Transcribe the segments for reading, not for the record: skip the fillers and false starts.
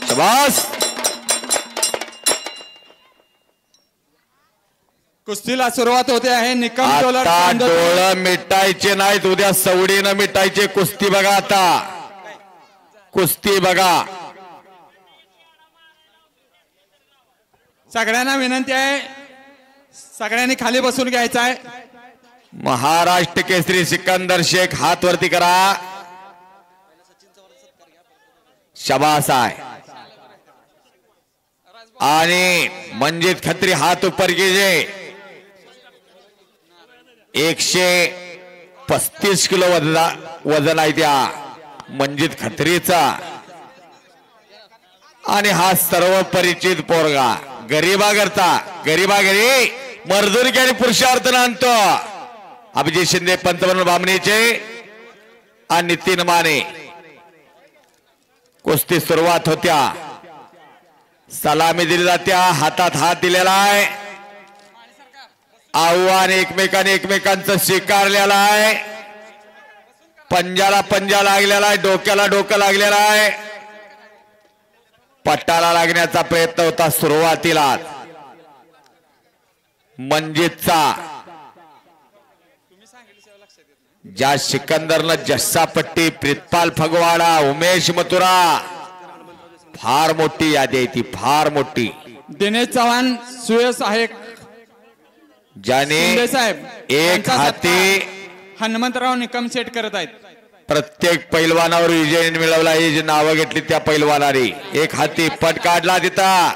शाबास. कुस्तीला सुरुवात होते आहे. निकम आता डोळं मिटायचे नाहीत, उद्या सवडीनं मिटायचे. कुस्ती बघा, आता कुस्ती बघा. सगळ्यांना विनंती आहे, सगळ्यांनी खाली बसून घ्यायचं आहे. महाराष्ट्र केसरी सिकंदर शेख हात वरती करा. शाबास आहे. आणि मंजित खत्री हात ऊपर कीजिए. 135 किलो वजन आहे त्या मंजित खत्रीचा. आणि हा सर्व परिचित पोरगा गरीबा करता, गरीबा घरी मर्दुरी आणि पुरुषार्थ आणतो. अभिजित शिंदे पंतप्रधान बामणीचे आणि नितीन माने. कुस्ती सुरुवात होत्या. सलामी दिली जात्या. हातात हात दिलेला आहे. आव्हान एकमेकांनी एकमेकांचं स्वीकारलेलं आहे. पंजाला पंजा लागलेला आहे, डोक्याला डोकं लागलेलं आहे. पट्टाला लागण्याचा प्रयत्न होता सुरुवातीला. मंजितचा ज्या सिकंदरनं जस्सापट्टी, प्रितपाल फगवाडा, उमेश मथुरा, फार मोठी यादी आहे ती, फार मोठी. दिनेश चव्हाण सुयस आहे ज्याने साहेब एक हाती हनुमंतराव निकम सेट करत आहेत. प्रत्येक पैलवानावर विजय मिळवला. ही जी नावं घेतली त्या पैलवानाने एक हाती पट काढला. तिथं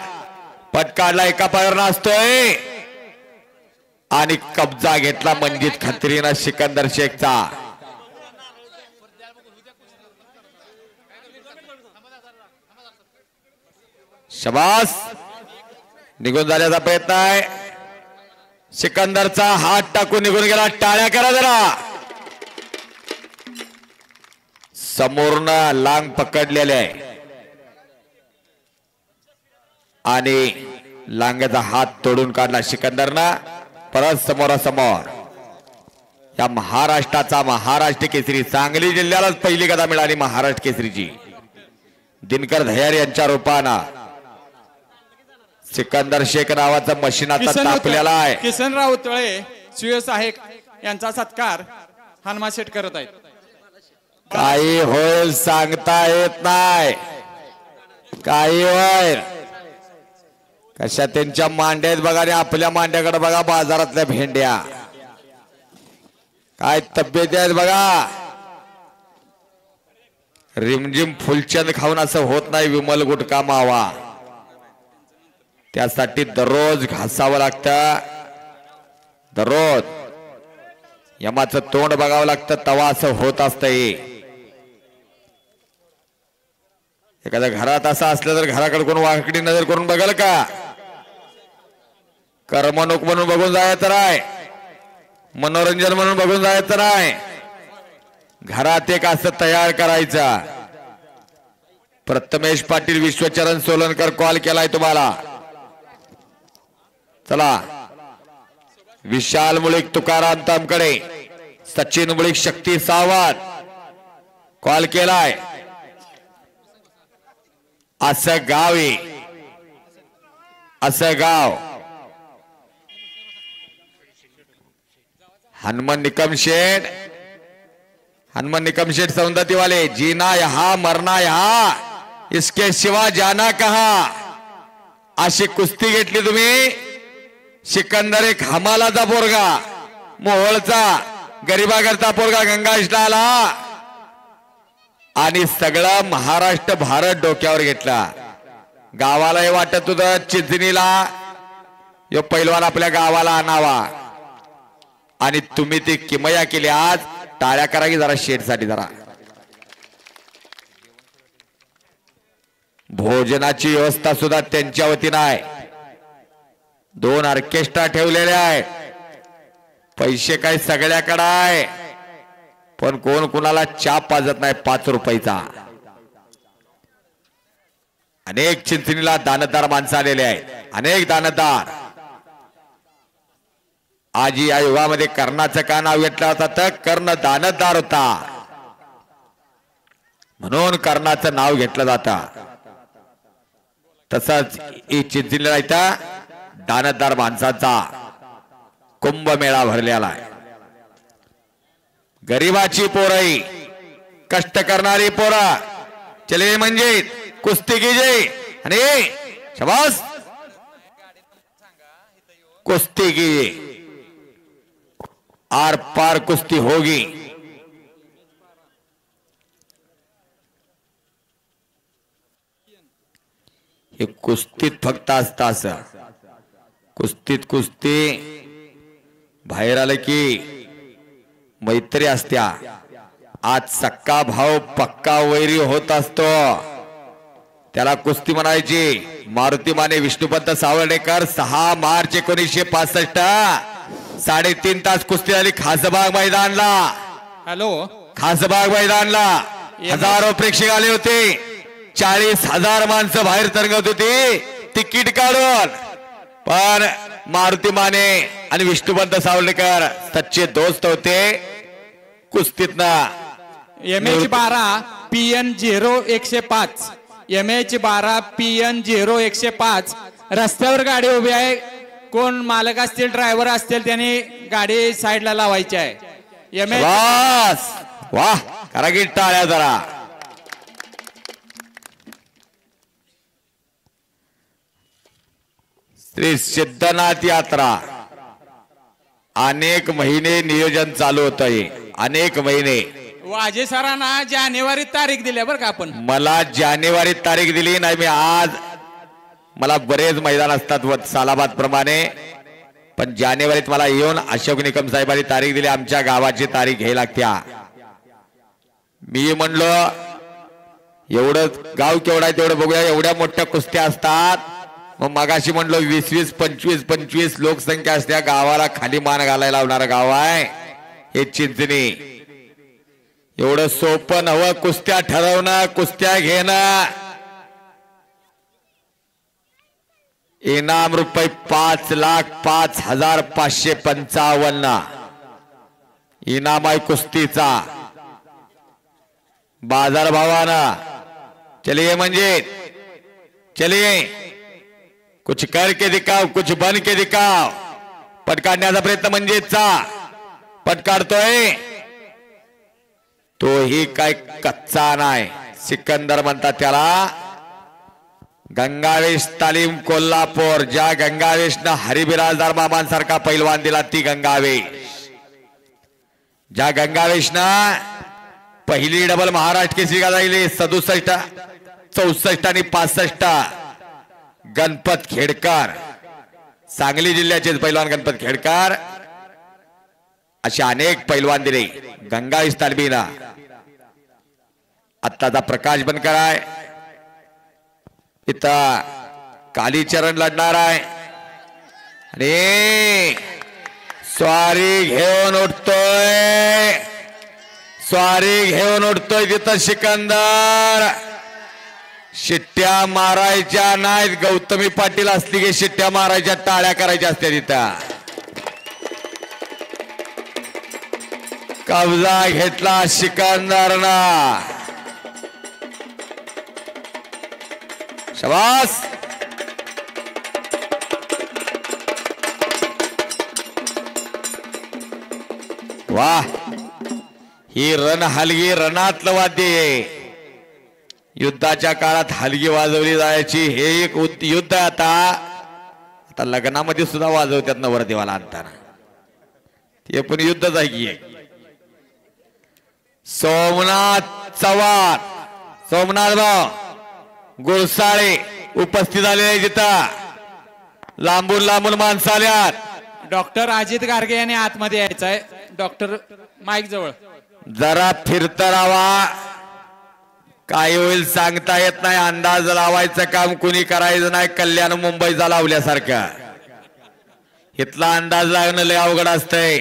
पट काढला, एका पायावर असतोय आणि कब्जा घेतला मंजित खत्रीनं सिकंदर शेखचा. शाबास. निघून जाण्याचा प्रयत्न आहे. सिकंदरचा हात टाकून निघून गेला. टाळ्या करा जरा. समोरनं लांग पकडलेले आहे आणि लांग्याचा हात तोडून काढला सिकंदरनं. परत समोरासमोर. या महाराष्ट्राचा महाराष्ट्र केसरी, सांगली जिल्ह्यालाच पहिली गदा मिळाली महाराष्ट्र केसरीची. दिनकर धैर्य यांच्या रूपानं सिकंदर शेख नावाचा मशीन आता तापलेला आहे. किसनराव तळे सुयस आहे यांचा सत्कार हनुमा सेट करत आहेत. काही होईल सांगता येत नाही. काही होईल. कशा त्यांच्या मांड्यात बघा आणि आपल्या मांड्याकडे बघा. बाजारातल्या भेंड्या काय तब्येत आहेत बघा. रिमझिम फुलचंद खाऊन असं होत नाही. विमल गुटखा मावा, त्यासाठी दररोज घासावं लागतं. दररोज यमाचं तोंड बघावं लागतं, तवा असं होत असतंय. एखाद्या घरात असं असलं तर घराकडे कोण वाकडी नजर करून बघाल का? करमणूक म्हणून बघून जायचं नाही, मनोरंजन म्हणून बघून जायचं नाही. घरात एक असं तयार करायचं. प्रथमेश पाटील, विश्वचरण सोलनकर कॉल केलाय तुम्हाला. चला. विशाल मुळीक तुकाराम तामकडे, सचिन मुळीक शक्ती सावंत कॉल केलाय. असं गाव आहे, असं गाव. हनुमान निकम शेठ, हनुमान निकम शेठ सौंदर्य वाले. जीना यहां मरना यहां, इसके सिवा जाना कहां. अशी कुस्ती घेतली तुम्ही. सिकंदर एक हमालाचा पोरगा, मोहोळचा गरीबागरचा पोरगा गंगाईशला आला आणि सगळं महाराष्ट्र भारत डोक्यावर घेतला. गावालाही वाटत होतं चिंचणीला यो पैलवान आपल्या गावाला आणावा आणि तुम्ही ती किमया केली. आज टाळ्या करा की जरा शेठसाठी. जरा भोजनाची व्यवस्था सुद्धा त्यांच्या वतीनं आहे. 2 ऑर्केस्ट्रा ठेवलेले आहे. पैसे काय सगळ्याकडे आहे, पण कोण कुणाला चहा पाजत नाही 5 रुपयाचा. अनेक चिंचणीला दानदार माणसं आलेले आहेत, अनेक दानदार. आज या युगामध्ये कर्णाचं का नाव घेतलं होतं तर कर्ण दानदार होता म्हणून कर्णाचं नाव घेतलं जातं. तसंच चिंचणीला इथं दानतदार माणसाचा कुंभमेळा भरलेला आहे. गरीबाची पोरई, कष्ट करणारी पोरा, चले म्हणजे कुस्ती कीजे आणि शाबास कुस्ती कीजिए, आर पार कुस्ती होगी. हे कुस्तीत फक्त असतं असं. कुस्तीत कुस्ती बाहेर आलं की मैत्री असत्या. आज सक्का भाव पक्का वैरी होत असतो, त्याला कुस्ती म्हणायची. मारुती माने विष्णुपंत सावर्डेकर 6 मार्च 1965 3.5 तास कुस्ती झाली खासबाग मैदानला. हॅलो, खासबाग मैदानला हजारो प्रेक्षक आले होते. 40,000 माणसं बाहेर तरंगत होती तिकीट काढून. पण मारुती माने आणि विष्णुपंत सावर्डेकर सच्चे दोस्त होते. कुस्तीतनं MH12 PN 0105 MH12 PN 0105 रस्त्यावर गाडी उभी आहे. कोण मालक असतील, ड्रायव्हर असतील, त्यांनी गाडी साईडला लावायची आहे. बस वाह, करा की टाळ्या जरा. श्री सिद्धनाथ यात्रा अनेक महिने नियोजन चालू होत आहे. अनेक महिने. वाजे सरांना जानेवारी तारीख दिली बरं का आपण. मला जानेवारी तारीख दिली नाही. मी आज मला बरेच मैदान असतात सालाबाद प्रमाणे, पण जानेवारीत मला येऊन अशोक निकम साहेबांनी तारीख दिली. आमच्या गावाची तारीख घ्यायला लागत्या. मी म्हणलो एवढं गाव केवढा आहे तेवढं बघूया. एवढ्या मोठ्या कुस्त्या असतात. मग मगाशी म्हणलो 20-20, 25-25 लोकसंख्या असत्या. गावाला खाली मान घालायला लावणारं गाव आहे हे चिंचणी. एवढं सोपं नवं कुस्त्या ठरवणं, कुस्त्या घेणं. इनाम रुपये 5,05,555 इनाम आहे कुस्तीचा. बाजार भावानं चलिए म्हणजे चलिए, कुछ करके दिखाओ, कुछ बन के दिखाओ. पटकाडण्याचा प्रयत्न म्हणजेचा पटकाडतोय तोही काय कच्चा नाही. सिकंदर म्हणतात त्याला. गंगावेश तालीम कोल्हापूर. ज्या गंगावेशनं हरिबिराजदार मामांसारखा पैलवान दिला ती गंगावेश. ज्या गंगावेशनं पहिली डबल महाराष्ट्र केसरी गाजवली 67, 64 आणि 65. गणपत खेडकर, सांगली जिल्ह्याचे पैलवान गणपत खेडकर, असे अनेक पैलवान दिले गंगावेश तालमीला. आत्ताचा प्रकाश बनकर आहे इथं. कालीचरण लढणार आहे आणि स्वारी घेऊन उठतोय. स्वारी घेऊन उठतोय तिथं सिकंदर. शिट्ट्या मारायच्या नाहीत. गौतमी पाटील असली की शिट्ट्या मारायच्या, टाळ्या करायच्या असत्या तिथं. कब्जा घेतला सिकंदरना. शाबास. वाह, ही रण हलगी रणातलं वाद्य आहे. युद्धाच्या काळात हलगी वाजवली जायची. हे एक युद्ध आता आता लग्नामध्ये सुद्धा वाजवतात नवरदेवाला आणताना. ते पण युद्धच आहे की. सोमनाथ चव्हाण, सोमनाथ भाऊ गुळसाळे उपस्थित झालेले जिथं. लांबून लांबून माणसं आल्यात. डॉक्टर अजित गार्गे यांनी आतमध्ये यायचं आहे. डॉक्टर माईक जवळ जरा फिरत राहावा. काय होईल सांगता येत नाही. अंदाज लावायचं काम कुणी करायचं नाही. कल्याण मुंबईचा लावल्यासारखं इथला अंदाज लागणं लय अवघड असतंय.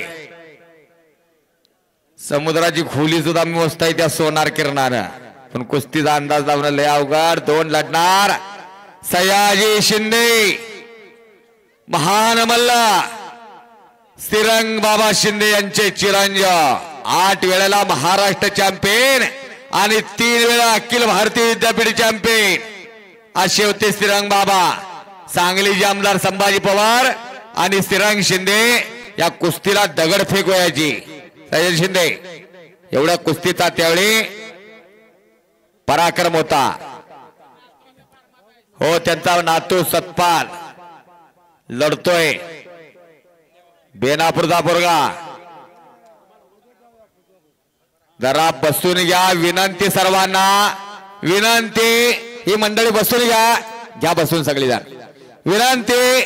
समुद्राची खोली सुद्धा मोजताय त्या सोनार किरणानं, पण कुस्तीचा अंदाज लावणं लय अवघड. 2 लढणार. सयाजी शिंदे महान मल्ला श्रीरंग बाबा शिंदे यांचे चिरंजीव. 8 वेळेला महाराष्ट्र चॅम्पियन आणि 3 वेळा अखिल भारतीय विद्यापीठ चॅम्पियन. असे होते श्रीरंग बाबा. सांगलीचे आमदार संभाजी पवार आणि श्रीरंग शिंदे या कुस्तीला दगडफेक व्हायची. सयाजी शिंदे एवढ्या कुस्तीचा त्यावेळी पराक्रम होता. हो त्यांचा नातू सतपाल लढतोय. बेनापूरचा पोरगा. जरा बसून घ्या विनंती सर्वांना. विनंती ही मंडळी बसून घ्या बसून सगळी जण विनंती.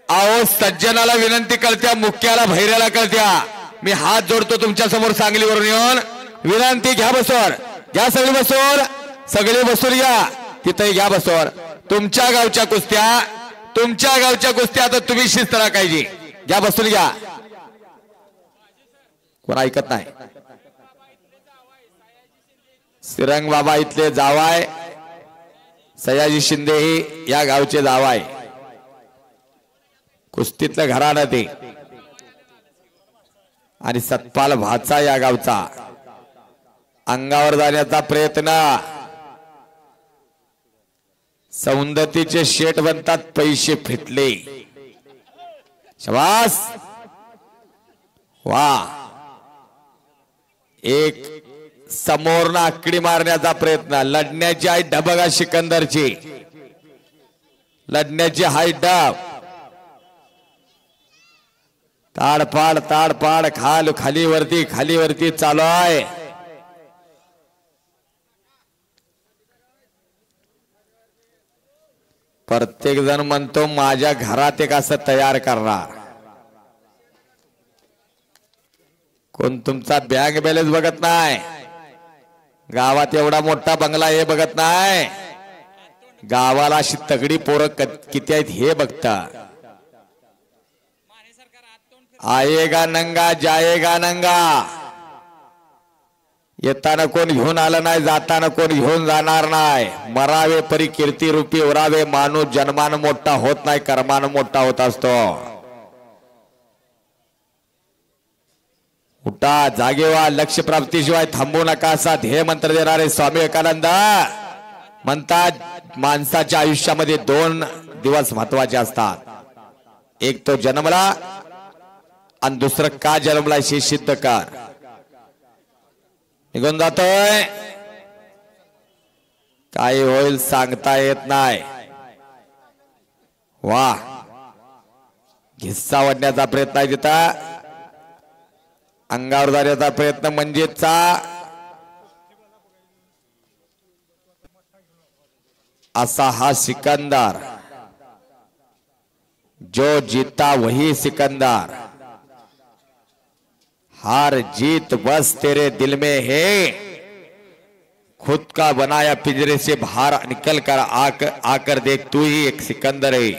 अहो सज्जनाला विनंती कळत्या मुख्याला भैऱ्याला कळत्या. मी हात जोडतो तुमच्या समोर सांगलीवरून येऊन विनंती. घ्या बसवर. घ्या सगळी बसवर. सगळे बसून घ्या. तिथेही घ्या बसवर. तुमच्या गावच्या कुस्त्या तर तुम्ही शिस्त राखायची. घ्या बसून घ्या. कोण ऐकत नाही. श्रीरंग बाबा इथले जावाय. सयाजी शिंदे ही या गावचे जावाय. कुस्तीतलं घराणं ते. आणि सतपाल भाचा या गावचा. अंगावर जाण्याचा प्रयत्न. सौंदतीचे शेठ बनतात पैसे फिटले. शबास. वा. एक समोरनं आकडी मारण्याचा प्रयत्न. लढण्याची आहे ढबगा सिकंदरची. लढण्याची हाय डब. ताडपाड खाली वरती चालू आहे. प्रत्येक जण म्हणतो माझ्या घरात एक असं तयार करणार. कोण तुमचा बँक बॅलन्स बघत नाही. गावात एवढा मोठा बंगला हे बघत नाही. गावाला अशी तगडी पोरं किती आहेत हे बघता. आएगा नंगा जाएगा नंगा. येताना कोण घेऊन आलं नाही. जाताना कोण घेऊन जाणार नाही. मरावे परी कीर्ती रूपी उरावे. माणूस जन्मानं मोठा होत नाही कर्मानं मोठा होत असतो. उठा जागे व्हा. लक्ष्य प्राप्तीशिवाय थांबू नका असा ध्येय मंत्र देणारे स्वामी विवेकानंद म्हणतात माणसाच्या आयुष्यामध्ये 2 दिवस महत्वाचे असतात. एक तो जन्मला आणि दुसरं का जन्मला हे सिद्ध कर. निघून जातोय. काय होईल सांगता येत नाही. वा. घिस्सा वाढण्याचा प्रयत्न आहे तिथं. अंगावर जाण्याचा प्रयत्न म्हणजेचा. असा हा सिकंदर. जो जीता वही सिकंदर. हार जीत बस तेरे दिल में है. खुद का बनाया पिंजरे से बाहर निकल कर आकर देख तू ही एक सिकंदर है.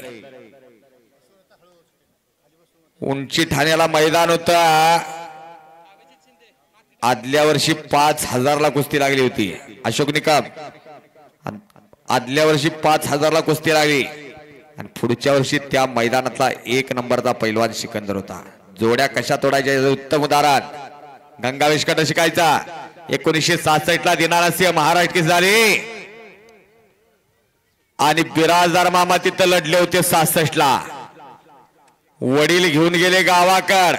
उंची ठाण्याला मैदान होता. आदल्या वर्षी 5,000ला कुस्ती लागली होती. अशोक निकम. आदल्या वर्षी 5,000ला कुस्ती लागली. आणि पुढच्या वर्षी त्या मैदानातला 1 नंबरचा पैलवान सिकंदर होता. जोड्या कशा तोडायच्या उत्तम उदाहरण गंगावेश कडे शिकायचा. 1966ला दिनारा सिंह महाराष्ट्र केसरी झाली. आणि बिराजदार मामा तिथं लढले होते 66ला. वडील घेऊन गेले गावाकड.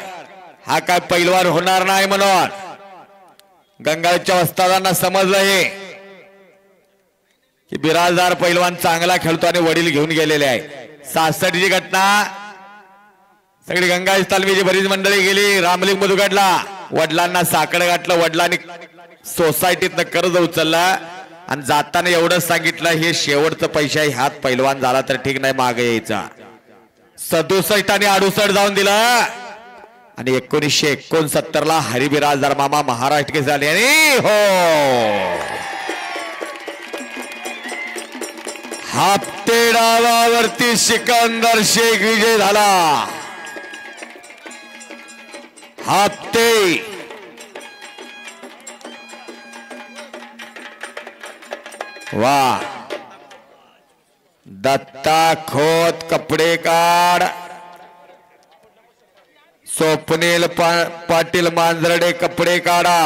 हा काय पैलवान होणार नाही म्हणून. गंगावेशच्या वस्तादांना समजलं हे की बिराजदार पैलवान चांगला खेळतो आणि वडील घेऊन गेलेले आहे. 66ची घटना. सगळी गंगावेश तालमीची बरीच मंडळी गेली. रामलिंग मधुगडला वडिलांना साकडं गाठलं. वडिलांनी सोसायटीतनं कर्ज उचललं आणि जाताना एवढंच सांगितलं हे शेवटचं पैसा ह्यात पैलवान झाला तर ठीक नाही मागे यायचा. 67 आणि 68 जाऊन दिलं. आणि 1969ला हरिबिराजदार मामा महाराष्ट्र केसरी झाले. आणि हो हापते डावावरती सिकंदर शेख विजय झाला. हापते. वा. दत्ता खोत कपडे काढ. स्वप्नील पाटील मांजरडे कपडे काढा.